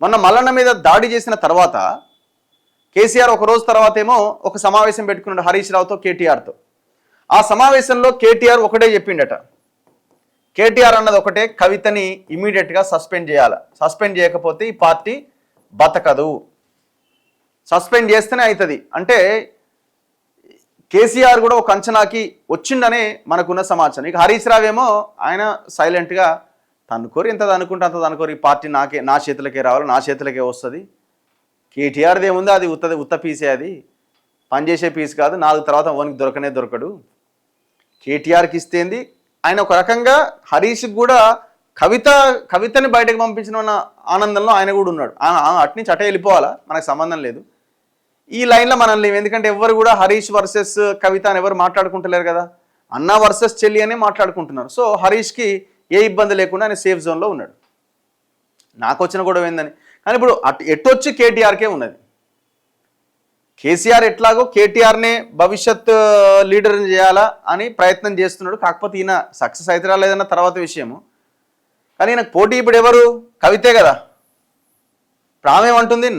మొన్న మల్లన్న మీద దాడి చేసిన తర్వాత కేసీఆర్ ఒక రోజు తర్వాత ఏమో ఒక సమావేశం పెట్టుకున్నాడు హరీష్ రావుతో, కేటీఆర్తో. ఆ సమావేశంలో కేటీఆర్ ఒకటే చెప్పిండట. కేటీఆర్ అన్నది ఒకటే, కవితని ఇమీడియట్గా సస్పెండ్ చేయాలి, సస్పెండ్ చేయకపోతే ఈ పార్టీ బతకదు, సస్పెండ్ చేస్తేనే అవుతుంది అంటే కేసీఆర్ కూడా ఒక అంచనాకి వచ్చిందనే మనకున్న సమాచారం. ఇక హరీష్ రావు ఏమో ఆయన సైలెంట్గా తనుకోరు, ఎంత అనుకుంటే అంత అనుకోరు, ఈ పార్టీ నా చేతులకే రావాలి, నా చేతులకే వస్తుంది, కేటీఆర్ది ఏముంది, అది ఉత్త పీసే, అది పనిచేసే పీస్ కాదు, 4 తర్వాత ఓనికి దొరకడు, కేటీఆర్కి ఇస్తేంది. ఆయన ఒక రకంగా హరీష్కి కూడా కవితని బయటకు పంపించిన ఆనందంలో ఆయన కూడా ఉన్నాడు. అట్నుంచి అటే వెళ్ళిపోవాలా, మనకు సంబంధం లేదు, ఈ లైన్లో మనం లేవు. ఎందుకంటే ఎవరు కూడా హరీష్ వర్సెస్ కవిత అని ఎవరు మాట్లాడుకుంటలేరు కదా, అన్న వర్సెస్ చెల్లి అనే మాట్లాడుకుంటున్నారు. సో హరీష్కి ఏ ఇబ్బంది లేకుండా ఆయన సేఫ్ జోన్లో ఉన్నాడు. నాకు వచ్చిన గొడవ ఏందని, కానీ ఇప్పుడు ఎట్టొచ్చి కేటీఆర్కే ఉన్నది. కేసీఆర్ ఎట్లాగో కేటీఆర్నే భవిష్యత్ లీడర్ని చేయాలా అని ప్రయత్నం చేస్తున్నాడు. కాకపోతే ఈయన సక్సెస్ అయితే రాలేదన్న తర్వాత విషయము. కానీ ఈయనకు పోటీ ఇప్పుడు ఎవరు, కవితే కదా. ఇప్పుడు ఆమె ఏమంటుంది,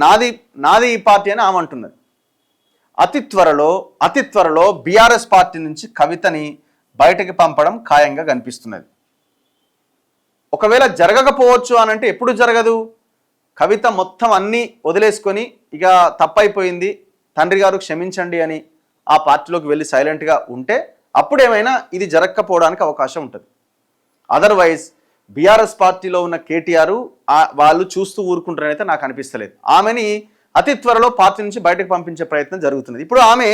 నాది ఈ పార్టీ అని ఆమె అంటున్నది. అతి త్వరలో బీఆర్ఎస్ పార్టీ నుంచి కవితని బయటకు పంపడం ఖాయంగా కనిపిస్తున్నది. ఒకవేళ జరగకపోవచ్చు అనంటే ఎప్పుడు జరగదు, కవిత మొత్తం అన్నీ వదిలేసుకొని ఇక తప్పైపోయింది, తండ్రి గారు క్షమించండి అని ఆ పార్టీలోకి వెళ్ళి సైలెంట్గా ఉంటే అప్పుడేమైనా ఇది జరగకపోవడానికి అవకాశం ఉంటుంది. అదర్వైజ్ బీఆర్ఎస్ పార్టీలో ఉన్న కేటీఆర్ వాళ్ళు చూస్తూ ఊరుకుంటారనైతే నాకు అనిపిస్తలేదు. ఆమెని అతి త్వరలో పార్టీ నుంచి బయటకు పంపించే ప్రయత్నం జరుగుతున్నది. ఇప్పుడు ఆమె